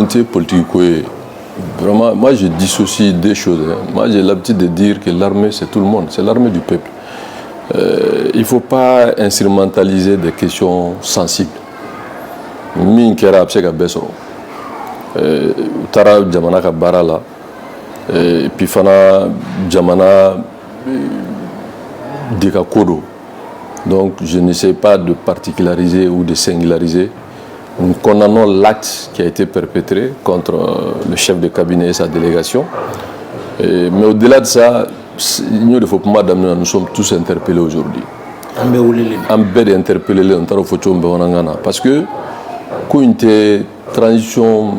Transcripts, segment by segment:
communauté politique, vraiment, moi je dissocie des choses. Moi j'ai l'habitude de dire que l'armée c'est tout le monde, c'est l'armée du peuple. Il ne faut pas instrumentaliser des questions sensibles. Min kɛra a bɛ se ka bɛɛ sɔrɔ u taara jamana ka baara la et puis fana jamana de ka ko don donc je n'essaie pas de particulariser ou de singulariser. Nous condamnons l'acte qui a été perpétré contre le chef de cabinet et sa délégation. Mais au-delà de ça, nous sommes tous interpellés aujourd'hui. Interpellés parce que quand une transition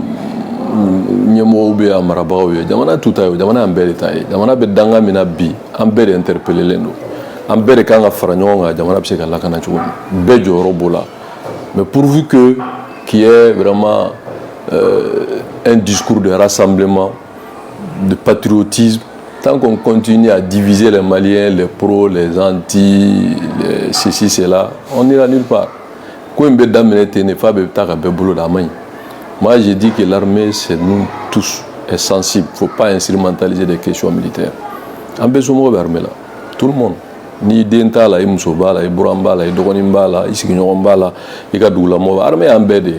ɲɛmɔgɔw bɛ a marabagaw ye jamana tuta ye jamana an bɛɛ de ta ye jamana bɛ danga min na bi an bɛɛ de interpellelen don an bɛɛ de kan ka fara ɲɔgɔn kan jamana bɛ se ka lakana cogo min bɛɛ jɔyɔrɔ b'o la mais pourvu que qu'il y ait vraiment un discours de rassemblement, de patriotisme, tant qu'on continue à diviser les Maliens, les pros, les anti, les ceci, cela, on n'ira nulle part. Moi, j'ai dit que l'armée, c'est nous tous, est sensible. Il ne faut pas instrumentaliser des questions militaires. En besoin de l'armée, là, tout le monde. Ni denta la, i muso b'a la, i buran b'a la, i dɔgɔnin b'a la, i sigiɲɔgɔn b'a la, i ka dugulamɔgɔ b'a la. L'armée en bɛɛ de.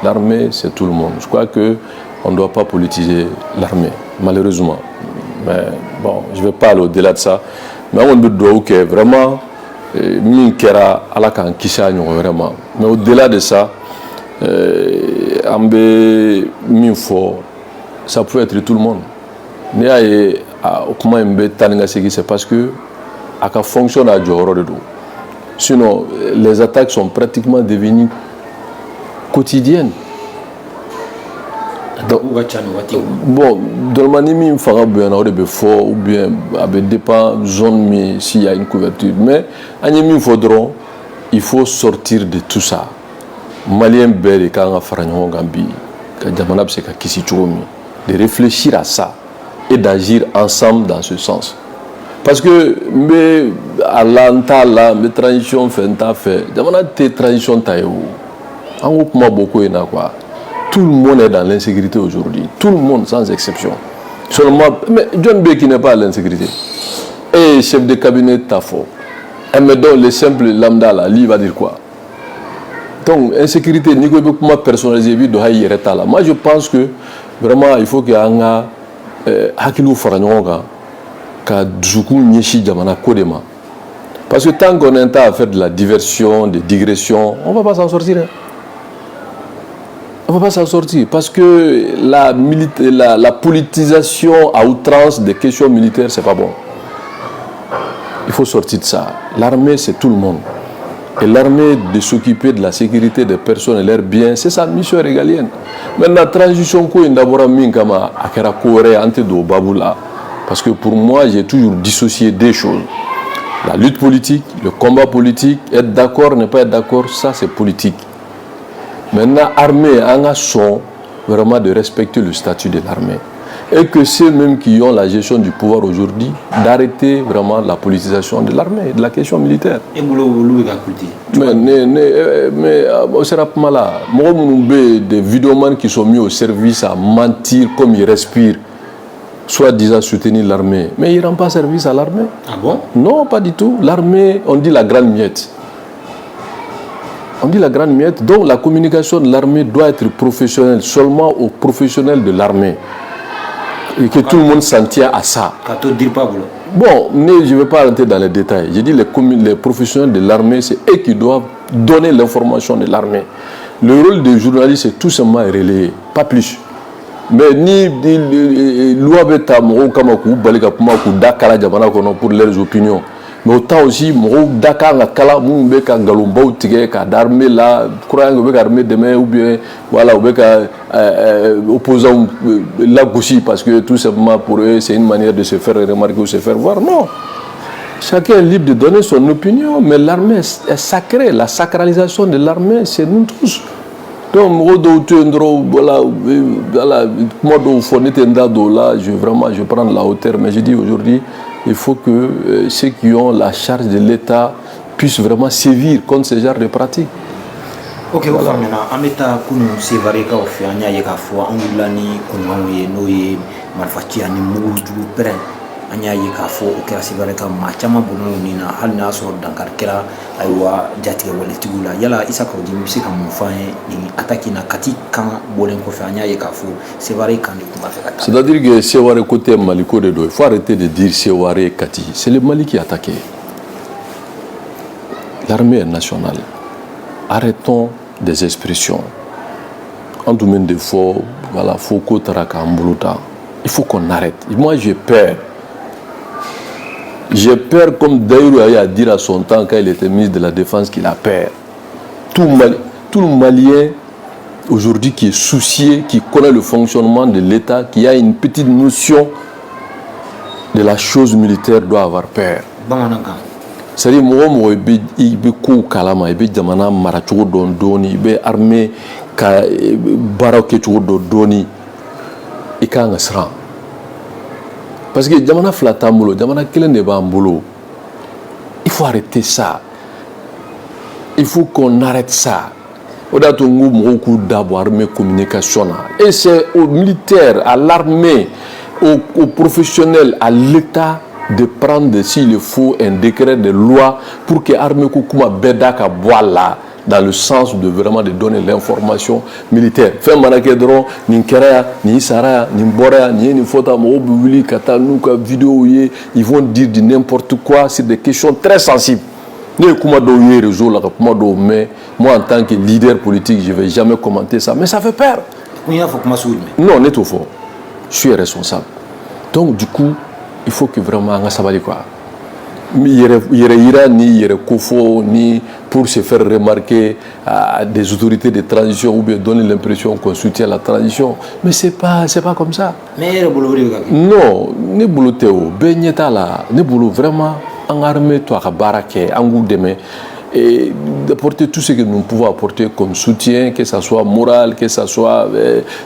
L'armée, c'est tout le monde. Je crois qu'on ne doit pas politiser l'armée, malheureusement. Mais bon, je ne vais pas aller au-delà de ça. Mais on doit que vraiment, min kɛra ala k'an kisi a ɲɔgɔn wɛrɛ ma. Mais au-delà de ça, an bɛ min fɔ, ça peut être tout le monde. N'i y'a ye o kuma in bɛ taa ni ka segin, c'est parce que a ka fonction n'a jɔyɔrɔ de don. Sinon, les attaques sont pratiquement devenues quotidiennes. Donc, bon, dans le min fanga bonyana o de bɛ fɔ ou bien a bɛ dépend zone min s'il y a une couverture. Mais an ye min fɔ dɔrɔn, il faut sortir de tout ça. Malien bɛɛ de kan ka fara ɲɔgɔn kan bi ka jamana bɛ se ka kisi cogo min, de réfléchir à ça et d'agir ensemble dans ce sens. Parce que mais à l'antala, mais transition fait un tas fait. Jamana te transition taillou. En gros, beaucoup et quoi. Tout le monde est dans l'insécurité aujourd'hui. Tout le monde sans exception. Seulement, mais John B qui n'est pas à l'insécurité. Et chef de cabinet Tafo. Et mais donc le simple lambda là, lui va dire quoi? Donc insécurité, ni quoi beaucoup personnalisé vite de haïr là. Moi je pense que vraiment il faut qu'il y ait un hakilou faranyoga. Parce que tant qu'on est à faire de la diversion, de digression, on ne va pas s'en sortir. On ne va pas s'en sortir. Parce que la politisation à outrance des questions militaires, ce n'est pas bon. Il faut sortir de ça. L'armée, c'est tout le monde. Et l'armée, de s'occuper de la sécurité des personnes et leurs biens, c'est sa mission régalienne. Maintenant, la transition, parce que pour moi, j'ai toujours dissocié des choses. La lutte politique, le combat politique, être d'accord, ne pas être d'accord, ça c'est politique. Maintenant, l'armée a un son vraiment de respecter le statut de l'armée. Et que ceux-mêmes qui ont la gestion du pouvoir aujourd'hui, d'arrêter vraiment la politisation de l'armée, de la question militaire. Et mais on sera pas mal là. Moi, des vidéomans qui sont mis au service à mentir comme ils respirent, soit-disant soutenir l'armée. Mais ils ne rendent pas service à l'armée. Ah bon? Non, pas du tout. L'armée, on dit la grande miette. On dit la grande miette. Donc la communication de l'armée doit être professionnelle, seulement aux professionnels de l'armée. Et que tout le monde s'en tient à ça. Bon, mais je ne vais pas rentrer dans les détails. J'ai dit les professionnels de l'armée, c'est eux qui doivent donner l'information de l'armée. Le rôle des journalistes, c'est tout simplement relayer, pas plus. Mais ni loi beta moro kama ku balika kuma ku dakala jamana kono pour leurs opinions. Mais autant aussi moro dakala kala mu be ka galomba tige ka d'armée là croyant que be ka armée demain ou bien voilà ou be ka opposant la gauche parce que tout simplement pour eux c'est une manière de se faire remarquer ou se faire voir. Non. Chacun est libre de donner son opinion, mais l'armée est sacrée. La sacralisation de l'armée, c'est nous tous. Donc, voilà, je prends la hauteur, mais je dis aujourd'hui, il faut que ceux qui ont la charge de l'État puissent vraiment sévir contre ce genre de pratiques. Ok, au fond, en état que nous séparons quand on fait un yaya kafou, on l'année qu'on a eu noé malfatti ani mouru du père, un yaya kafou au cas séparé comme machama bono nina halna sort dankar kera aywa jati wala tigula yala isa ko di musique comme enfin ni attaquer na kati quand bolen ko fait un yaya kafou séparé quand on va faire. C'est-à-dire que Seware côté Maliko de do, il faut arrêter de dire Seware et Kati. C'est le Mali qui a attaqué. L'armée nationale. Arrêtons des expressions. En domaine de faux, voilà, Foucault, Taraka, Mboulouta. Il faut qu'on arrête. Moi, j'ai peur. J'ai peur, comme Daïrou a dit à son temps, quand il était ministre de la Défense, qu'il a peur. Tout le Malien, aujourd'hui, qui est soucié, qui connaît le fonctionnement de l'État, qui a une petite notion de la chose militaire, doit avoir peur. C'est-à-dire que il be ko kalama, il be jamana mara cogo don doni, il be armée ka baraw ke cogo don doni, i kan ka siran. Parce que jamana fila t'an bolo, jamana kelen de b'an bolo. Il faut arrêter ça. Il faut qu'on arrête ça. O da to ngu mɔgɔw k'u dabɔ armée communication na. Et c'est aux militaires, à l'armée, aux professionnels, à l'État de prendre, s'il le faut, un décret de loi pour que l'armée Koukouma Bedaka boit là, dans le sens de vraiment de donner l'information militaire. Fait manakedron, ni Kerea, ni Isara, ni Mbora, ni Fota, Moubili, Kata, Nuka, vidéo, ils vont dire de n'importe quoi sur des questions très sensibles. Mais moi, en tant que leader politique, je ne vais jamais commenter ça. Mais ça fait peur. Non, on est au fond. Je suis responsable. Donc, du coup, il faut que vraiment on s'abali quoi. Il y ni kofo ni pour se faire remarquer à des autorités de transition ou bien donner l'impression qu'on soutient la transition. Mais c'est pas comme ça. Non, ne boulot théo, benyeta là, ne boulot vraiment en armée toi à barake, en goût demain. Et d'apporter tout ce que nous pouvons apporter comme soutien, que ce soit moral, que ce soit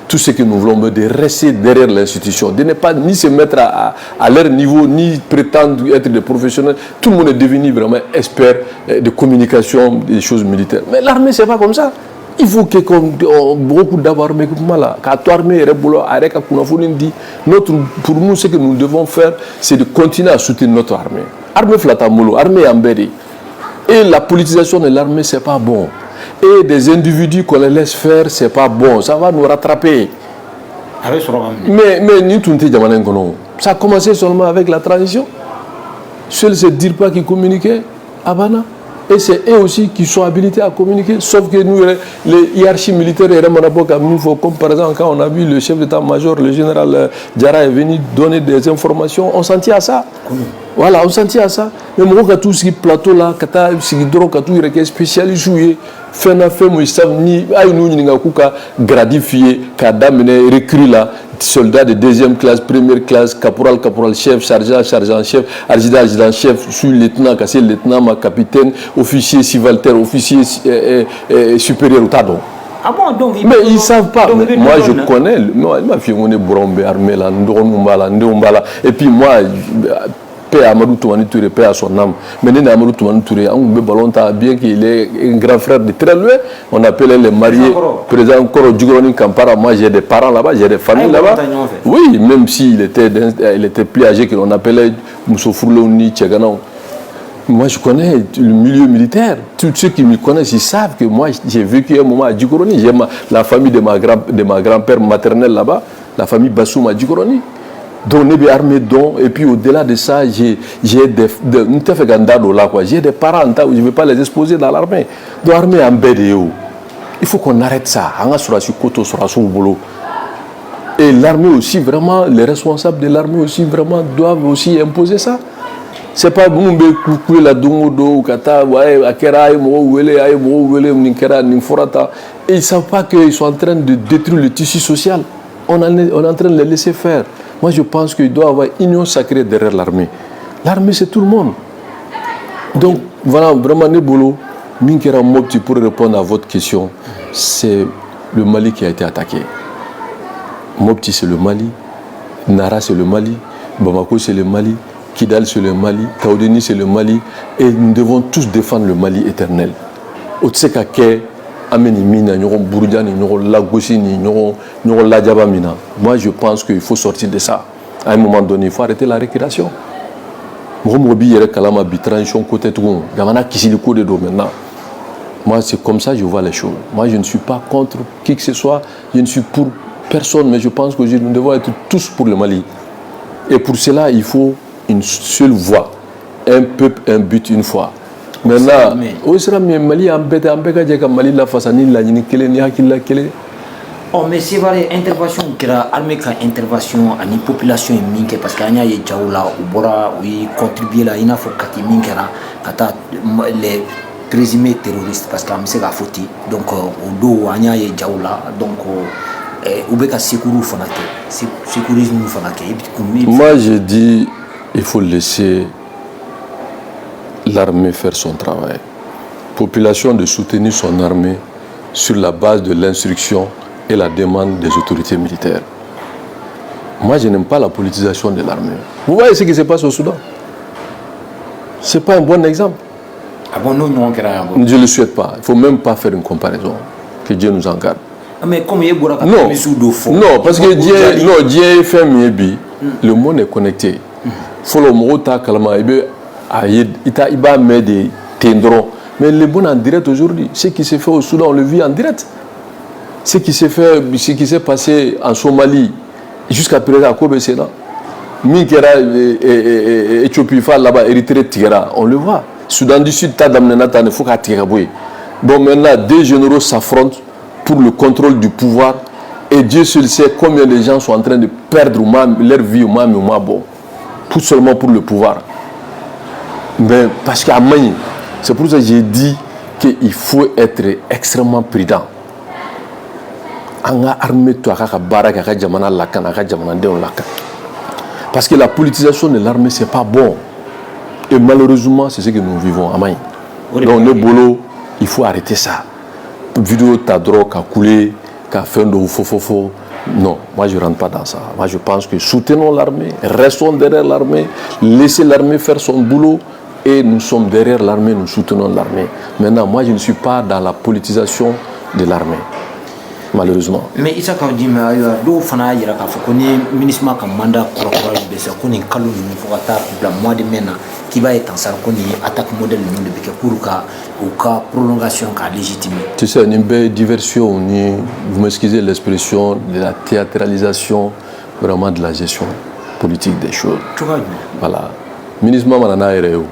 tout ce que nous voulons, de rester derrière l'institution, de ne pas ni se mettre à leur niveau, ni prétendre être des professionnels. Tout le monde est devenu vraiment expert de communication des choses militaires. Mais l'armée, c'est pas comme ça. Il faut que beaucoup d'armées comme là, quand l'armée est pour nous, ce que nous devons faire, c'est de continuer à soutenir notre armée. Armée Flatamolo, armée Amberi. Et la politisation de l'armée, c'est pas bon. Et des individus qu'on les laisse faire, c'est pas bon. Ça va nous rattraper. Mais ça a commencé seulement avec la transition. Seuls se dire pas qu'ils communiquaient à Bana. Et c'est eux aussi qui sont habilités à communiquer. Sauf que nous, les hiérarchies militaires, comme par exemple quand on a vu le chef d'état-major, le général Diarra est venu donner des informations, on s'en tient à ça. Voilà, on s'en tient à ça. Mais moi, quand tout ce plateau là, quand tout est spécialisé, fait moi, ni gradifié, quand recrue là, soldats de deuxième classe, première classe, caporal, chef, sergent chef, adjudant chef, sous-lieutenant, lieutenant, capitaine, officier, subalterne, officier supérieur au tadon. Ah bon, donc mais ils ne savent pas. Moi, je connais. Ma fille, on est Bourombe, armée là, Ndoumbala. Et puis moi, paix à Amadou Toumani Touré, paix à son âme. Mais Amadou Toumani Touré, bien qu'il est un grand frère de très loin, on appelait les mariés. Président Koro Djigoroni Kampara, moi j'ai des parents là-bas, j'ai des familles là-bas. Oui, même s'il était plus âgé qu'on appelait Mousso Fourlouni, Tchegano. Moi, je connais le milieu militaire. Tous ceux qui me connaissent, ils savent que moi, j'ai vécu un moment à Djikoroni. J'ai la famille de ma grand-père maternelle là-bas, la famille Bassoum à Djikoroni. Donc, on est armé donc. Et puis, au-delà de ça, j'ai des parents, je ne vais pas les exposer dans l'armée. Donc, l'armée en BDO. Il faut qu'on arrête ça. Et l'armée aussi, vraiment, les responsables de l'armée aussi, vraiment, doivent aussi imposer ça. C'est pas bon de couper la dongo kata ouais akera ay mo wele ninkera ninforata et ils savent pas qu'ils sont en train de détruire le tissu social. On est en train de les laisser faire. Moi je pense qu'il doit y avoir une union sacrée derrière l'armée. L'armée c'est tout le monde. Donc voilà vraiment Nebolo Minkera Mopti pour répondre à votre question, c'est le Mali qui a été attaqué. Mopti c'est le Mali, Nara c'est le Mali, Bamako c'est le Mali. Kidal c'est le Mali, Kaoudeni c'est le Mali, et nous devons tous défendre le Mali éternel. Otsekake, ameni mina ñogon burja ni ñogon lagosi ni ñogon lajaba mina. Moi je pense qu'il faut sortir de ça. À un moment donné, il faut arrêter la récréation. Transition côté tout. Maintenant. Moi, c'est comme ça que je vois les choses. Moi, je ne suis pas contre qui que ce soit. Je ne suis pour personne, mais je pense que nous devons être tous pour le Mali. Et pour cela, il faut une seule voix. Un peuple, un but, une fois. Maintenant, au Mali, Mali la face à la oh, mais c'est vrai, intervention qui a armé qu'à intervention à la population minke parce qu'il y a des gens là où ils contribuent là, il y a des gens les présumés terroristes parce qu'il y a des fauti donc au dos il y a des gens là donc où il y a sécurisme moi je dis il faut laisser l'armée faire son travail. Population de soutenir son armée sur la base de l'instruction et la demande des autorités militaires. Moi, je n'aime pas la politisation de l'armée. Vous voyez ce qui se passe au Soudan? Ce n'est pas un bon exemple. Ah bon, non, je ne le souhaite pas. Il ne faut même pas faire une comparaison. Que Dieu nous en garde. Mais comme il y a non, parce que Dieu fait mieux. Le monde est connecté. Il faut le mot kalama. Il va mettre des tendrons. Mais le bon en direct aujourd'hui, ce qui se fait au Soudan, on le vit en direct. Ce qui s'est passé en Somalie jusqu'à présent à Kobe Sénat, Minkera Éthiopie là-bas, Érythrée Tigera, on le voit. Soudan du Sud, Tadamnenata, il faut qu'à Tigaboué. Bon, maintenant, deux généraux s'affrontent pour le contrôle du pouvoir et Dieu seul sait combien de gens sont en train de perdre leur vie au moins bon, tout seulement pour le pouvoir. Mais parce qu'à Maï, c'est pour ça que j'ai dit qu'il faut être extrêmement prudent. Parce que la politisation de l'armée, ce n'est pas bon. Et malheureusement, c'est ce que nous vivons à Maï. Donc, le boulot, il faut arrêter ça. Vidéo, ta drogue, à couler, à faire de faux. Non, moi je ne rentre pas dans ça. Moi je pense que soutenons l'armée, restons derrière l'armée, laissez l'armée faire son boulot et nous sommes derrière l'armée, nous soutenons l'armée. Maintenant, moi je ne suis pas dans la politisation de l'armée. Malheureusement. Mais il s'agit de l'eau, il y a un ministre qui a mandat pour mois de mena qui va être en salle attaque modèle pour la prolongation légitime. Tu sais, une belle diversion, vous m'excusez l'expression de la théâtralisation vraiment de la gestion politique des choses. Voilà. Le ministre Manana est réel.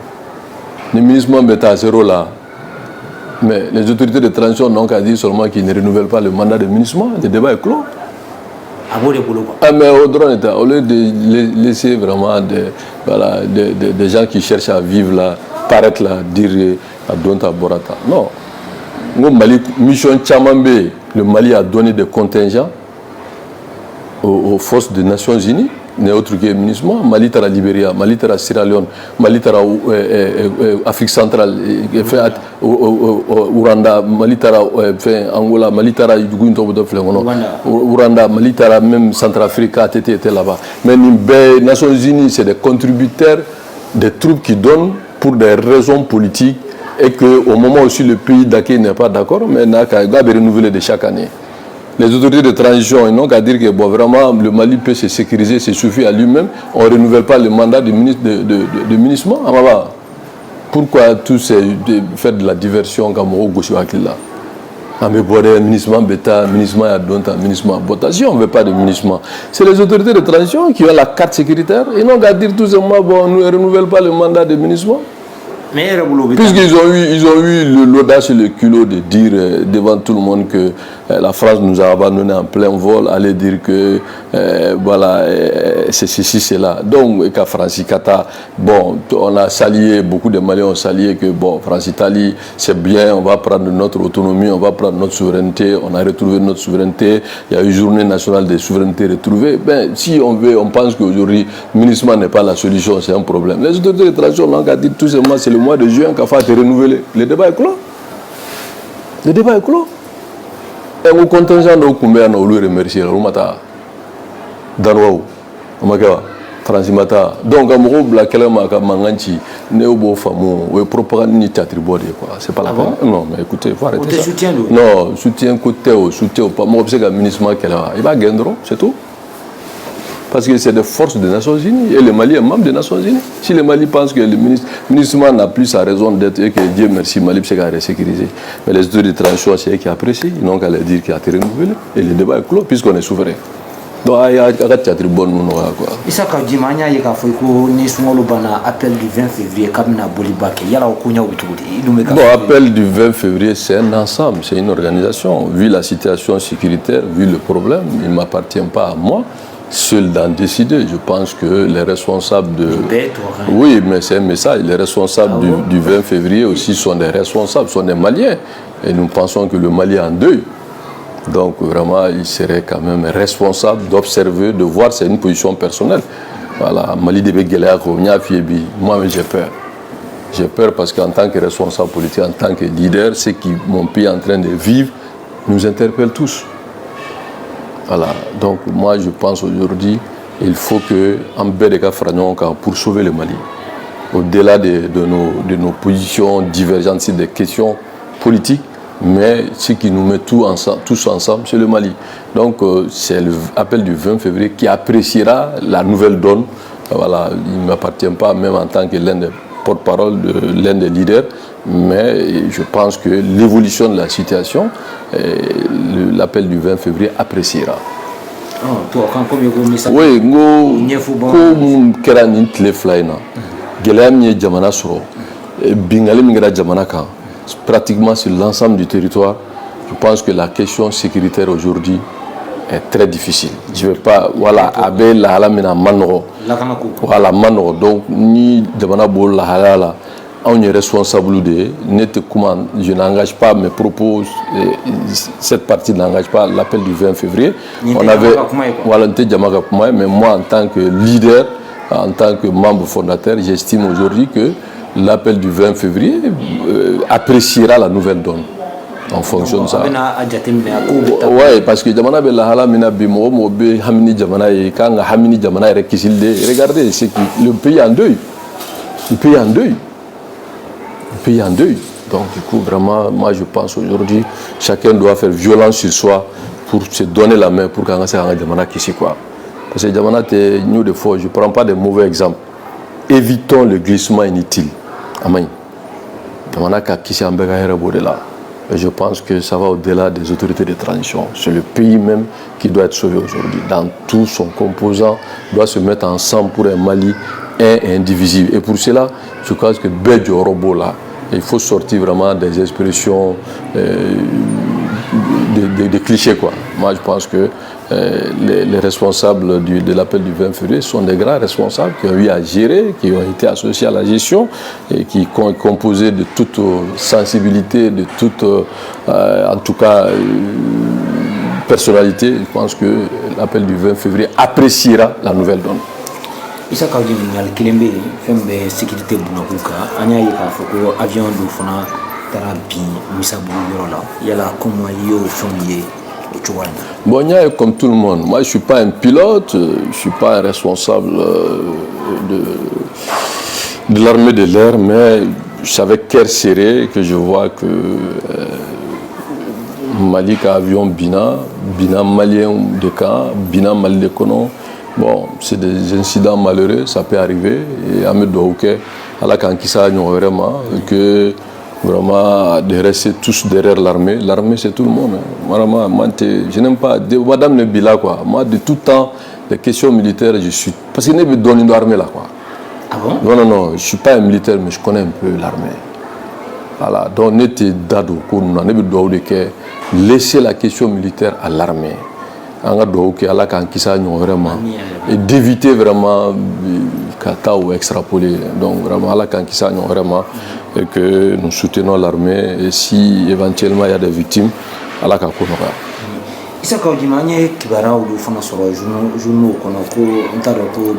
Le ministre Mbeta à zéro là. Mais les autorités de transition n'ont qu'à dire seulement qu'ils ne renouvellent pas le mandat de ministre. Le débat est clos. Mais au lieu de laisser vraiment des gens qui cherchent à vivre là, paraître là, dire à Donta Borata. Non. Le Mali, mission Tchamambé, le Mali a donné des contingents aux forces des Nations Unies. N'est autre que ministre. Mali tara Libéria, Mali tara Sierra Leone, Mali tara Afrique centrale, Ouganda, Mali tara Angola, Mali tara Ouganda, Mali tara même Centrafrique, était là-bas. Mais les Nations Unies, c'est des contributeurs, des troupes qui donnent pour des raisons politiques et qu'au moment où le pays d'accueil n'est pas d'accord, mais il y a renouvelé de chaque année. Les autorités de transition, ils n'ont qu'à dire que vraiment le Mali peut se sécuriser, se suffit à lui-même. On ne renouvelle pas le mandat du ministre de ministre. Pourquoi tout c'est de faire de la diversion comme au gauche là? Ministre Beta, ministre Adonta, ministre Bota. Si on ne veut pas de ministre, c'est les autorités de transition qui ont la carte sécuritaire. Ils n'ont qu'à dire tout simplement bon, nous ne renouvelle pas le mandat de ministre. Puisqu'ils ont eu l'audace et le culot de dire devant tout le monde que la France nous a abandonnés en plein vol, aller dire que voilà, c'est ceci, c'est là. Donc, qu'à France-Italie, bon, on a salué, beaucoup de Maliens ont salué que bon, France-Italie, c'est bien, on va prendre notre autonomie, on va prendre notre souveraineté, on a retrouvé notre souveraineté, il y a eu journée nationale de souveraineté retrouvée. Ben, si on veut, on pense qu'aujourd'hui, le ministre n'est pas la solution, c'est un problème. Les autorités de transition n'ont qu'à dire tout simplement, c'est le mois de juin qu'il faut renouveler. Le débat est clos. Le débat est clos. Et au contingent de Koumbé, on a remercié. Darwaou, Francimata. Donc, à Moro, Blakelama, Manganchi, Néobo Famou, ou propagande ni théâtre bordé, quoi. C'est pas la peine. Non, mais écoutez, il faut arrêter ça. Soutien, non, soutien côté, soutien, pas moi, c'est le ministre qu'elle a. Il va gagner, c'est tout. Parce que c'est des forces des Nations Unies et le Mali est membre des Nations Unies. Si le Mali pense que le ministre n'a plus sa raison d'être et que Dieu merci, Mali s'est sécurisé, mais les autorités de transition, c'est eux qui apprécient, ils n'ont qu'à leur dire qu'il a été renouvelé et le débat est clos puisqu'on est souverain. Donc, il y a un théâtre bon, quoi. Issa Kaudimania, il y a un appel du 20 février, Kamina Bolibake, il y a bon, appel du 20 février, c'est un ensemble, c'est une organisation. Vu la situation sécuritaire, vu le problème, il ne m'appartient pas à moi seul d'en décider. Je pense que les responsables de... Oui, mais c'est un message. Les responsables du 20 février aussi sont des responsables, sont des Maliens. Et nous pensons que le Mali est en deuil. Donc vraiment, il serait quand même responsable d'observer, de voir, c'est une position personnelle. Voilà, Mali de Begueléa, moi j'ai peur. J'ai peur parce qu'en tant que responsable politique, en tant que leader, ce que mon pays est en train de vivre nous interpelle tous. Voilà, donc moi je pense aujourd'hui il faut que Ambedeka Fragnon pour sauver le Mali. Au-delà de nos positions divergentes sur des questions politiques, mais ce qui nous met tous ensemble, c'est le Mali. Donc c'est l'appel du 20 février qui appréciera la nouvelle donne. Voilà, il ne m'appartient pas, même en tant que l'un des porte-parole de l'un des leaders, mais je pense que l'évolution de la situation, l'appel du 20 février appréciera. Oui, comme Kerani Tleflaina, Gelami Jamana Soro, Bingali Mingra Jamanaka, pratiquement sur l'ensemble du territoire, je pense que la question sécuritaire aujourd'hui est très difficile. Je ne vais pas, voilà, Abe la halamina manoro. Voilà, manoro. Donc, ni Jamana Bol la halala, on est responsable de, je n'engage pas mes propos, cette partie n'engage pas l'appel du 20 février. On avait, voilà, mais moi en tant que leader, en tant que membre fondateur, j'estime aujourd'hui que l'appel du 20 février appréciera la nouvelle donne. En fonction de ça. Oui, parce que Jamana Belahala Mina Bimo, Mobe, Hamini Jamana et Kanga Hamini Jamana et Kisilde. Regardez, c'est que le pays est en deuil. Le pays est en deuil. Le pays est en deuil. Donc, du coup, vraiment, moi je pense aujourd'hui, chacun doit faire violence sur soi pour se donner la main pour Kanga Jamana Kisi quoi. Parce que Jamana, nous, des fois, je ne prends pas de mauvais exemples. Évitons le glissement inutile. Amen. Jamana Kisi Ambega Herebodela. Et je pense que ça va au-delà des autorités de transition. C'est le pays même qui doit être sauvé aujourd'hui. Dans tout son composant, doit se mettre ensemble pour un Mali indivisible. Et pour cela, je pense que Bédio Robo là, il faut sortir vraiment des expressions, des clichés quoi. Moi, je pense que les responsables de l'appel du 20 février sont des grands responsables qui ont eu à gérer, qui ont été associés à la gestion et qui sont composés de toute sensibilité, de toute, en tout cas, personnalité. Je pense que l'appel du 20 février appréciera la nouvelle donne. Issa Kaudimanial Kilembe, femme de sécurité Bunakuka, Anya Yekafoko, avion de Fona, Tarabi, Misabou Yorola, Yala comment yo famille. Bon, comme tout le monde, moi je ne suis pas un pilote, je ne suis pas un responsable de l'armée de l'air, mais c'est avec cœur serré que je vois que Mali a avion Bina malien de camp, Bina Mali de Kono. Bon, c'est des incidents malheureux, ça peut arriver. Et Ahmed Douaouké, à la Kankissa, vraiment, que vraiment de rester tous derrière l'armée. L'armée, c'est tout le monde. Vraiment, je n'aime pas. Madame Nebila, quoi. Moi, de tout temps, les questions militaires, je suis. Parce qu'il n'y a pas une armée là, quoi. Ah bon? Non, je ne suis pas un militaire, mais je connais un peu l'armée. Voilà. Donc, nous sommes d'ado, nous avons laisser la question militaire à l'armée. Vraiment, et d'éviter vraiment kata ou extrapoler. Donc vraiment vraiment et que nous soutenons l'armée et si éventuellement il y a des victimes à la kakonoka. Issa Kaudimania kibara ou fana soro journaux kono ko ntaro ko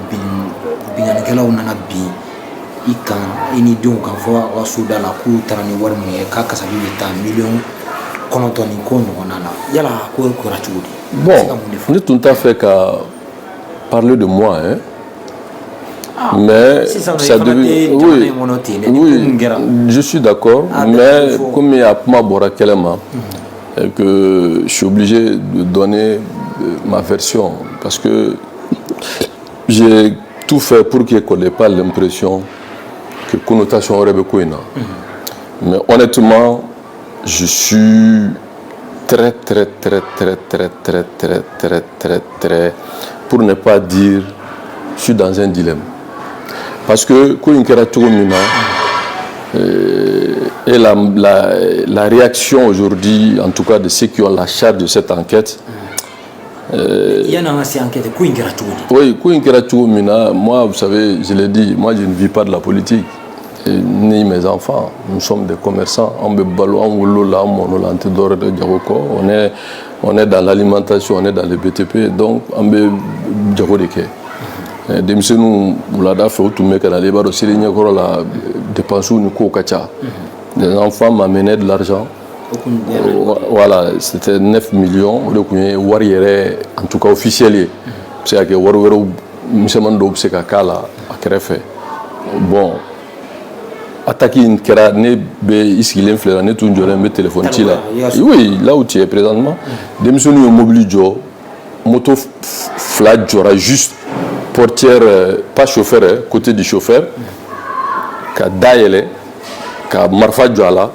binyanikela unana bi ikan ini donc kan fo wa suda la ku tarani warmi ka kasabi ta million konotoni kono onana yala ko rachudi. Bon, nous tout à fait qu'à parler de moi, hein. Mais ça devient... Oui, je suis d'accord, mais comme il y a pas que je suis obligé de donner ma version, parce que j'ai tout fait pour qu'on n'ait pas l'impression que connotation aurait beaucoup. Mais honnêtement, je suis très, pour ne pas dire, je suis dans un dilemme. Parce que et la réaction aujourd'hui, en tout cas de ceux qui ont la charge de cette enquête, oui, moi, vous savez, je l'ai dit, moi je ne vis pas de la politique, ni mes enfants. Nous sommes des commerçants. On est dans l'alimentation, on est dans le BTP, donc on est les enfants m'amenaient de l'argent. Voilà, c'était 9 millions. En tout cas officiel. C'est que bon, attaquer une kera ne be isiglen flera ne tun jole me téléphone ti la. Oui, là où tu es présentement, démissionner au mobile jo moto flat jora juste portière pas chauffeur côté du chauffeur ka daele ka marfa joala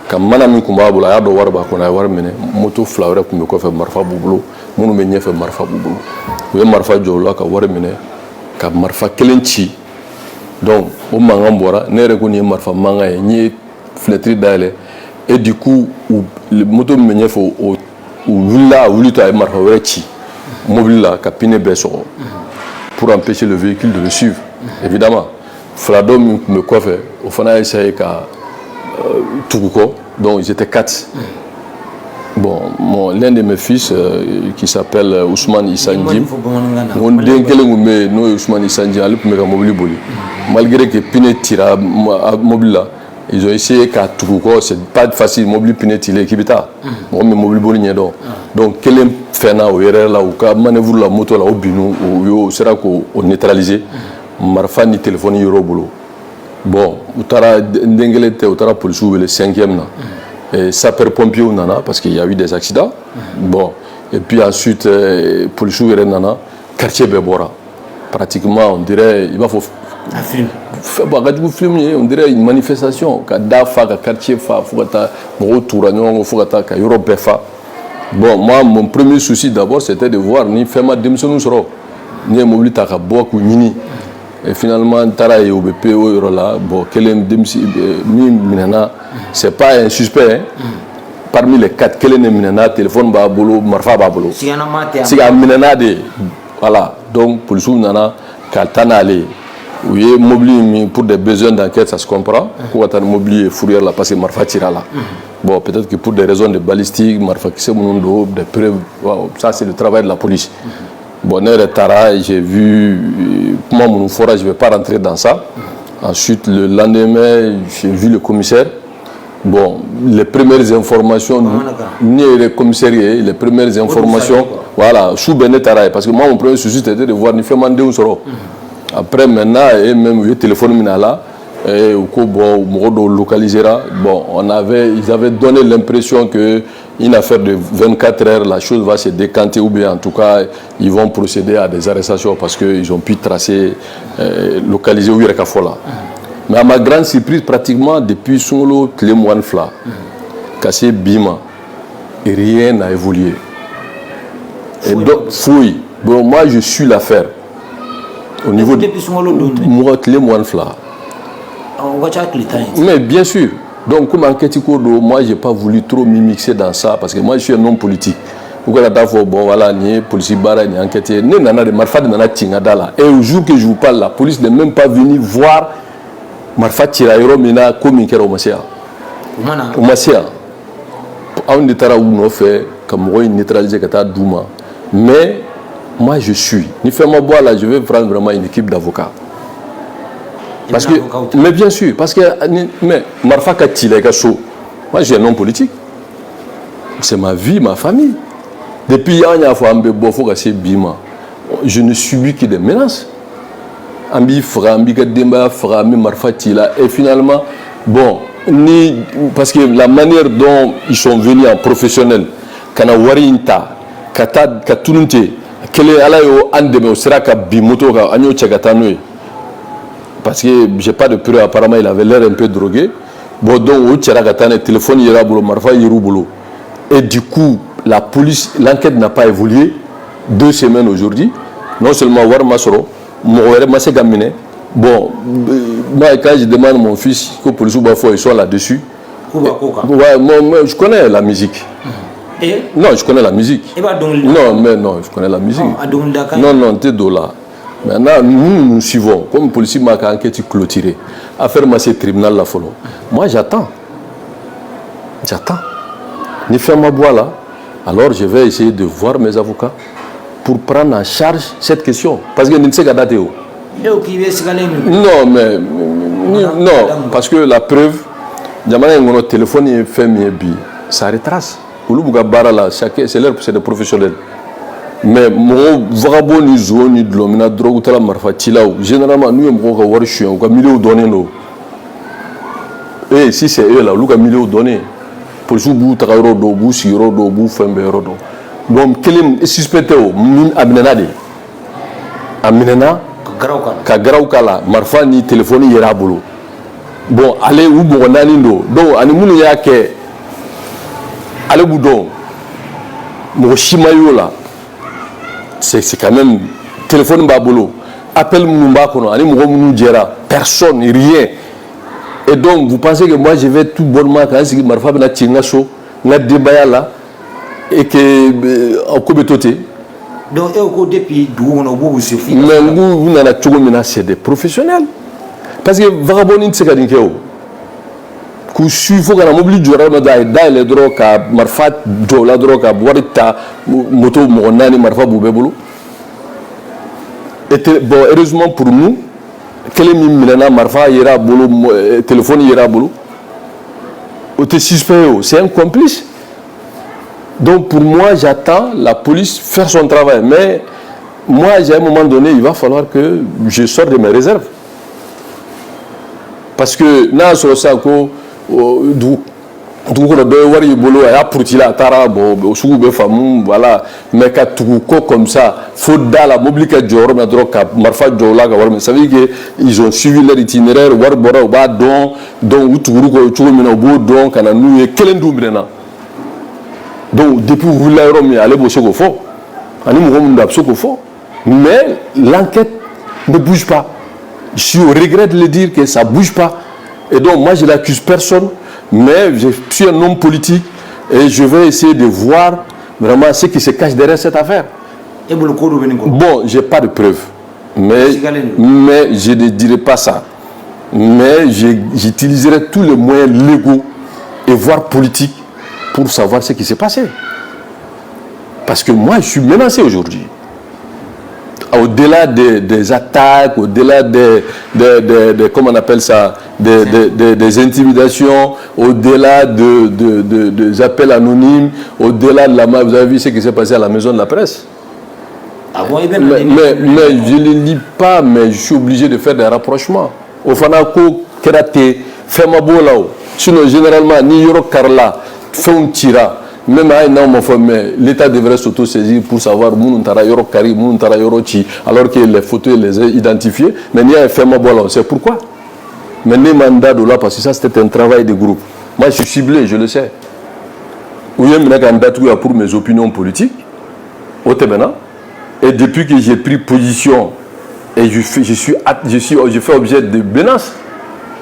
ka manami kumba bula ya do warba ko na war mene moto flawre ko me ko fe marfa bubulo munu me nyefe marfa bubulo we marfa jola ka war mene ka marfa kelenci. Donc au mangambora ne reconnaît marfa manga ni fenêtre daele et du coup le moto me nyefe au villa ou luta marfa wechi mobile là ka pine beso pour empêcher le véhicule de le suivre. Évidemment, Fladom me coiffe, au final, essayé qu'à Tourouko, donc ils étaient 4. Bon, l'un de mes fils, qui s'appelle Ousmane Issandim, malgré que Pinet tira mobile là, ils ont essayé qu'à Tourouko, c'est pas facile, mobile Pinet il est kibita, mobile boligné donc quel est fait là, là, ou qu'à manœuvre la moto là, au binu, ou sera qu'on neutralisé. Marfa ni téléphone euro boulot. Bon, utara ndengelete utara police ou le 5e na. Sapeur pompier nana parce qu'il y a eu des accidents. Bon, et puis ensuite police ou nana quartier Bebora. Pratiquement on dirait il va faut film on dirait une manifestation kada fa quartier fa fugata retour à fugata ka euro befa. Bon, moi mon premier souci d'abord c'était de voir ni fema démission soro ni mobile ta ka boku nini. Et finalement, Tara et OBP, bon, c'est pas un suspect. Parmi les 4, quel est Minana, téléphone Babolo, Marfa Babolo. C'est un Minana de. Voilà, donc pour le sou Nana, Kaltana Ali. Oui, mobile pour des besoins d'enquête, ça se comprend. Pour être mobile fourrière là, parce que Marfa tira là. Bon, peut-être que pour des raisons de balistique, Marfa qui c'est mon dos, des preuves, ça c'est le travail de la police. Bonheur et Tara, j'ai vu comment mon forage, je ne vais pas rentrer dans ça. Ensuite, le lendemain, j'ai vu le commissaire. Bon, les premières informations, ni le commissariat, les premières informations, voilà, sous Benet Tara, parce que moi, mon premier souci, c'était de voir ni fait mandé ou soro. Après, maintenant, et même le téléphone minala, et au coup, bon, on localisera. Bon, ils avaient donné l'impression que une affaire de 24 heures, la chose va se décanter ou bien en tout cas, ils vont procéder à des arrestations parce qu'ils ont pu tracer, localiser Ouirakafola. Mais à ma grande surprise, pratiquement depuis Solo, Clémoine Fla, Kassé Bima, et rien n'a évolué. Et donc, fouille. Bon, moi, je suis l'affaire. Au niveau de moi, Clémoine Fla. Mais bien sûr. Donc, comme enquête, moi, je n'ai pas voulu trop m'immiscer dans ça parce que moi, je suis un homme politique. Bon, voilà, ni policier barra, ni enquêteur, ni nana de Marfa de nana Tingadala. Et au jour que je vous parle, la police n'est même pas venue voir Marfa Tirairo Mina comme une kera au Massia. Au Massia. On est tara ou non fait, comme on neutralisé Kata Douma. Mais moi, je suis. Ni fait ma boire là, je vais prendre vraiment une équipe d'avocats. Parce que, mais bien sûr, parce que mais Marfa Katila Gasso, moi j'ai un homme politique. C'est ma vie, ma famille. Depuis Bima, je ne subis que des menaces. ambi fra ambi gademba fra ambi marfati là et finalement bon parce que la manière dont ils sont venus en professionnel kana warinta kata katununte kele ala yo andeme o sera ka bimoto ka anyo chakatanoe parce que j'ai pas de preuve apparemment il avait l'air un peu drogué bon donc o chera katane téléphone yera bolo marfa yiru bolo et du coup la police l'enquête n'a pas évolué 2 semaines aujourd'hui non seulement war masoro Mourere Massé Gaminé. Bon, moi quand je demande à mon fils que pour le ils sont là-dessus. Ouais, moi, je connais la musique. Et? Non, je connais la musique. Non, mais non, je connais la musique. Non, t'es de là. Maintenant, nous suivons. Comme le policier m'a enquête clôturée. Affaire Massé tribunal la follow. Moi, j'attends. Ni faire ma boîte là. Alors, je vais essayer de voir mes avocats pour prendre en charge cette question. Parce que je ne sais pas dater. Non, mais non, parce que la preuve, mon téléphone est fait ça retrace. C'est des professionnels. Mais mon vagabond ni zone ni de l'homme, drogue ou la marfatila, généralement nous avons un warchien, on a millions donné nous. Et si c'est eux là, nous avons millions donné. Pour ce bout, tu as un bout, si rodo, bout, fembe rodo. Donc, quel est suspecté au Aminanade Aminana Kagraukala, Marfa ni téléphone Yerabolo. Bon, allez où bon nanindo. Donc, animunu yake allez boudon. Mon chimayola. C'est quand même téléphone babolo. Appelle Mumba kono, ani mounou djera. Personne, rien. Et donc, vous pensez que moi je vais tout bonnement quand c'est Marfa na tingaso, na debaya là. Et que au Kobetoté. Donc, depuis mais vous n'avez pas c'est des professionnels. Parce que vagabond c'est pas dingue. Que il faut qu'on mobile du rame dans les drogues à marfat do la drogue à boire ta moto monani marfa boubebolo. Et bon heureusement pour nous, quel est milena marfa ira bolo téléphone ira bolo. Au suspect c'est un complice. Donc pour moi, j'attends la police faire son travail. Mais moi, à un moment donné, il va falloir que je sorte de mes réserves. Parce que, voilà, mais comme ça, faut dans la mobilité du ça veut dire qu'ils ont suivi leur itinéraire, donc, depuis que vous l'avez allé bosser au fond, mais l'enquête ne bouge pas. Je regrette de le dire que ça ne bouge pas. Et donc, moi, je n'accuse personne, mais je suis un homme politique et je vais essayer de voir vraiment ce qui se cache derrière cette affaire. Bon, je n'ai pas de preuves, mais je ne dirai pas ça. Mais j'utiliserai tous les moyens légaux et voire politiques pour savoir ce qui s'est passé. Parce que moi, je suis menacé aujourd'hui. Au-delà des attaques, au-delà des comment on appelle ça, des intimidations, au-delà des appels anonymes, au-delà de la... Vous avez vu ce qui s'est passé à la maison de la presse. Mais je ne le lis pas, mais je suis obligé de faire des rapprochements. Au Fanako, Kerate, Femabolao. Sinon, généralement, ni Yoro Karla, fait un tira. Même à un an, l'État devrait s'auto-saisir pour savoir Moununtara Yoro Kari, Moununtara Yorochi, alors que les photos les ont identifiées. Mais il y a un fait bon, c'est pourquoi. Mais les mandats de là, parce que ça c'était un travail de groupe. Moi je suis ciblé, je le sais. Où il y a un candidat pour mes opinions politiques, au Tébéna. Et depuis que j'ai pris position et je fais objet de menaces,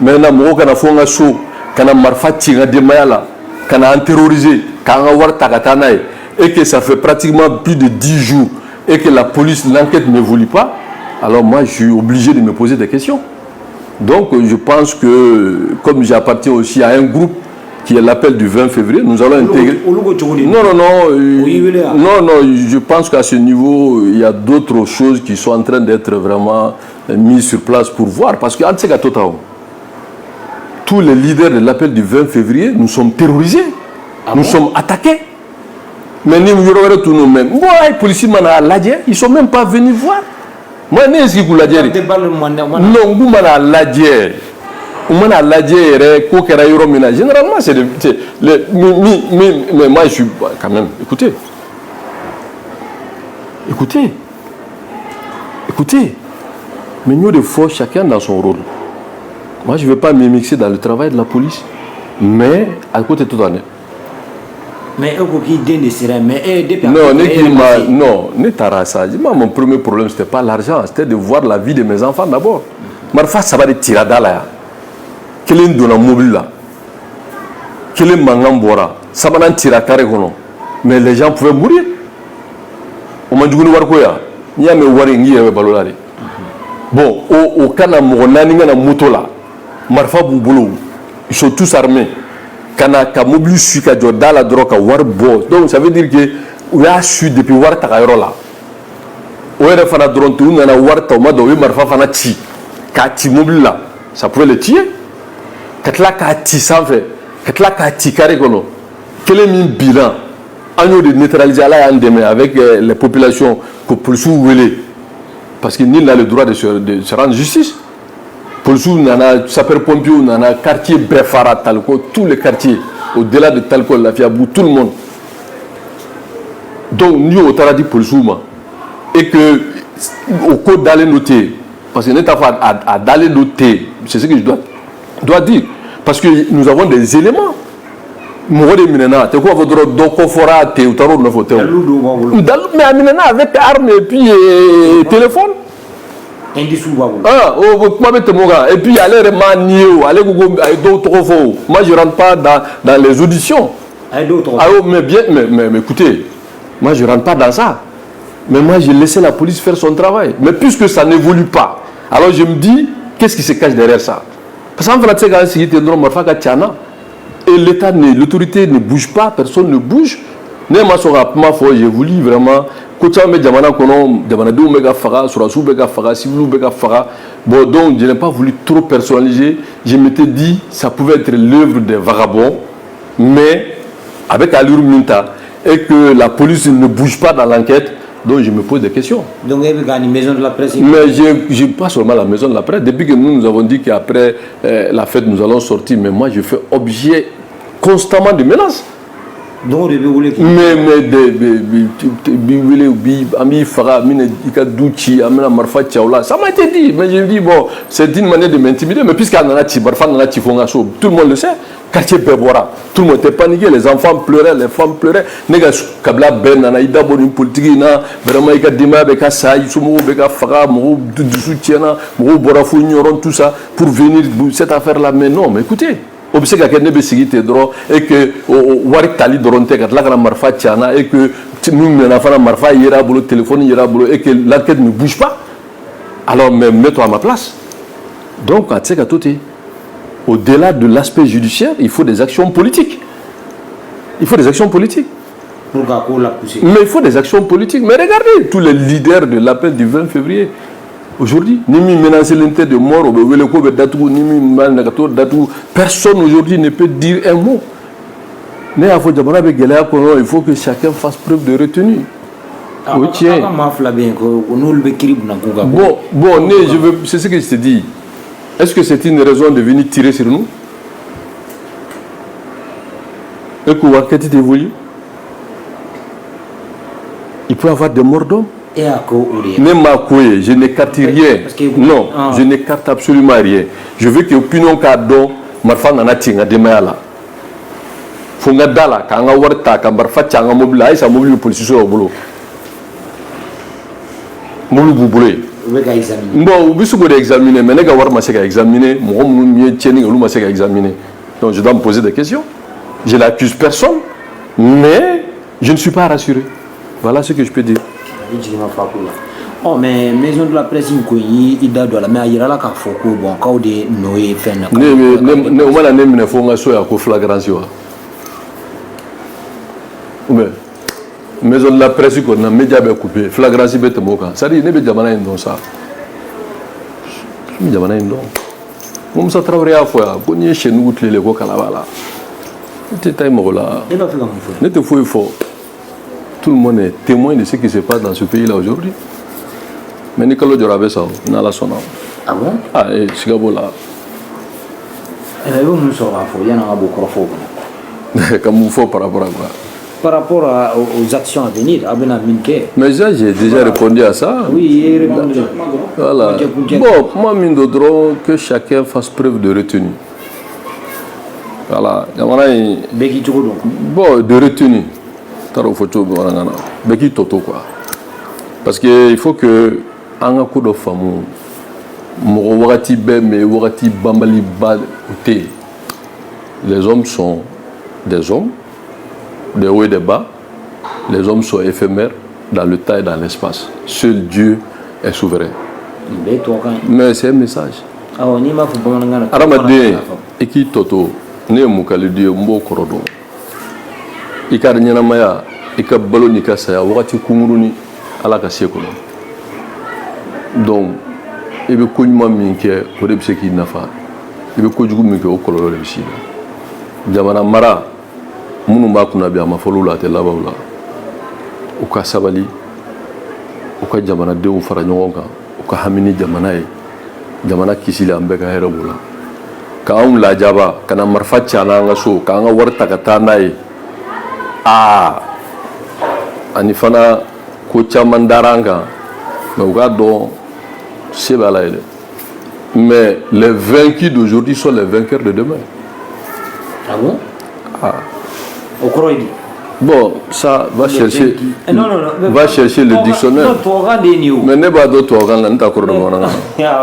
maintenant, je suis en train de faire quand on m'a fait des mayala, quand on a terrorisé, quand on a tagatana, et que ça fait pratiquement plus de 10 jours, et que la police, l'enquête ne voulait pas, alors moi je suis obligé de me poser des questions. Donc je pense que, comme j'appartiens aussi à un groupe qui est l'appel du 20 février, nous allons intégrer... Non, je pense qu'à ce niveau, il y a d'autres choses qui sont en train d'être vraiment mises sur place pour voir, parce que tous les leaders de l'appel du 20 février, nous sommes terrorisés, nous sommes attaqués. Mais nous, les policiers, ils ne sont même pas venus voir. Moi, je ne sais pas non, vous m'avez ladié. Vous m'avez ladié, généralement, c'est mais moi, je suis quand même. Écoutez. Mais nous, des fois, chacun dans son rôle. Moi, je ne veux pas me mixer dans le travail de la police, mais à côté de tout en est. Mais non, mon premier problème, ce n'était pas l'argent, c'était de voir la vie de mes enfants d'abord. Marfa, ça va être tirada là. Quel est le mobile là? Quel est le mangambora? Ça va être tirada. Mais les gens pouvaient mourir. On m'a dit que nous avons il y a mes waringi et mes balolari. Bon, au Canada, na moto là, Marfa Boubolo, ils sont tous armés. Kana ka mobile su ka joda la drogue war bo. Donc ça veut dire que il a su depuis war ta là. O era fana drone tu na war ta ma do Marfa fana ti. Ka ti mobile là, ça pouvait le tuer. Katla ka ti sans fait. Katla ka ti carré kono. Quel est mon bilan? Agneau de neutraliser là avec les populations que pour sous parce qu'il n'a le droit de se rendre justice. Pour sous nana sapeur-pompier nana quartier Brefara Talco, tous les quartiers au-delà de Talco la Fiabou, tout le monde. Donc nous au Taradi pour sous et que au code d'aller noter parce que n'est pas à d'aller noter, c'est ce que je dois dire parce que nous avons des éléments. Mourir minena, tu quoi votre docofora te ou tarot neuf hôtel. Mais minena avec armes et puis téléphone. Ah, oh, moi mettez mon gars. Et puis allez remanier, allez vous d'autres faux. Moi je rentre pas dans les auditions. Ah mais bien, mais écoutez, moi je rentre pas dans ça. Mais moi j'ai laissé la police faire son travail. Mais puisque ça n'évolue pas, alors je me dis, qu'est-ce qui se cache derrière ça? Parce qu'en fait, quand c'est et l'État, l'autorité ne bouge pas, personne ne bouge. J'ai voulu vraiment bon, donc je n'ai pas voulu trop personnaliser. Je m'étais dit ça pouvait être l'œuvre des vagabonds, mais avec allure minta et que la police ne bouge pas dans l'enquête. Donc je me pose des questions. Donc il y a une maison de la presse. Mais je pas seulement la maison de la presse. Depuis que nous avons dit qu'après la fête nous allons sortir, mais moi je fais objet constamment de menaces. Donc mais ça m'a été dit. Mais je dis bon, c'est une manière de m'intimider. Mais puisqu'il y en a tout le monde le sait. Quartier Bebora, tout le monde était paniqué, les enfants pleuraient, les femmes pleuraient. Nega kabla ben na ida bon politique na vraiment ika dima beka sai sumo beka fara mo du soutien mo bora fu ignorant tout ça pour venir cette affaire là. Mais non, mais écoutez, observe que ne be sigité droit et que wari tali doronte kat la kana marfa tiana et que nous na fana marfa ira bolo téléphone ira bolo et que l'enquête ne bouge pas. Alors mets-toi à ma place. Donc à tseka toté. Au-delà de l'aspect judiciaire, il faut des actions politiques. Il faut des actions politiques. Mais il faut des actions politiques. Mais regardez tous les leaders de l'appel du 20 février. Aujourd'hui, Nimi menacé l'inter de mort, personne aujourd'hui ne peut dire un mot. Mais il faut que chacun fasse preuve de retenue. Bon, c'est ce que je te dis. Est-ce que c'est une raison de venir tirer sur nous? Et que l'enquête évolue? Il peut y avoir des morts d'hommes. Même à Koué, je n'écarte rien. Non, je n'écarte absolument rien. Je veux que l'opinion cadeau, ma femme en a tiré demain là. Fonga dala, quand on a warta, quand on a fait un mobile, ça mobile police au boulot. Mobile boulot. Bon, vous pouvez examiner, mais les gars, vous pouvez examiner, moi, je vais examiner. Donc, je dois me poser des questions. Je n'accuse personne, mais je ne suis pas rassuré. Voilà ce que je peux dire. Oh, mais maison de la presse, il doit la mais il y a là qu'à Foko, bon, quand des Noé fait un. Ne faut pas que flagrance. Maison de la presse, on a média coupé, flagrance bête moka. Ça dit, ne peut jamais dans ça. Je ne jamais dans. Comme ça travaille à fois, on y est chez nous, les gars là. C'est time là. Ne te fous fort. Tout le monde est témoin de ce qui se passe dans ce pays là aujourd'hui. mais ni kalo jɔra a bɛ sa o n'ala sɔnna. Ah bon? Ah siga b'o la. I bɛ mun sɔrɔ k'a fɔ yan'an ka bɔ kɔrɔfɔw kɔnɔ. Ka mun fɔ par rapport à quoi? Par rapport aux actions à venir, a bɛna min kɛ. Mais ça, j'ai déjà répondu à ça. Oui, répondu. Voilà. Bon, moi, min do dɔrɔn que chacun fasse preuve de retenue. Voilà. Jamana in. Bɛɛ k'i cogo dɔn. Bon, de retenue. Taara o fɔ cogo bamanankan na. Bɛɛ k'i tɔ to quoi. Parce que il faut que an ka ko dɔ faamu. Mɔgɔ wagati bɛɛ mais wagati banbaliba o tɛ yen. Les hommes sont des hommes, des hauts et des bas. Les hommes sont éphémères dans le temps et dans l'espace. Seul Dieu est souverain. Mais c'est un message. Adamaden i k'i tɔ to ne ye mukalidi ye n b'o kɔrɔ dɔn. I ka ɲɛnamaya i ka balo n'i ka saya wagati kunkurunin Ala ka se kɔnɔ. Donc i bɛ ko ɲuman min kɛ o de bɛ se k'i nafa. I bɛ kojugu min kɛ o kɔlɔlɔ de bɛ s'i ma. Jamana mara minnu b'a kunna bi a ma fɔlɔ la a tɛ laban o la. U ka sabali, u ka jamanadenw fara ɲɔgɔn kan, u ka hami ni jamana ye. Jamana kisili an bɛɛ ka hɛrɛ b'o la. K'anw lajaba ka na marifa ci an ka so k'an ka wari ta ka taa n'a ye. Ani fana ko caman dara an kan mais u k'a dɔn se bɛ Ala ye dɛ. Mais les vaincus d'aujourd'hui sont les vainqueurs de demain. Ah bon? Au Croix. Bon, ça va chercher. Non, va chercher le dictionnaire. Mais ne pas d'autres organes là, ne t'accorde pas.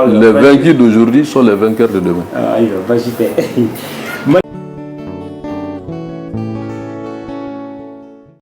Les vaincus d'aujourd'hui sont les vainqueurs de demain.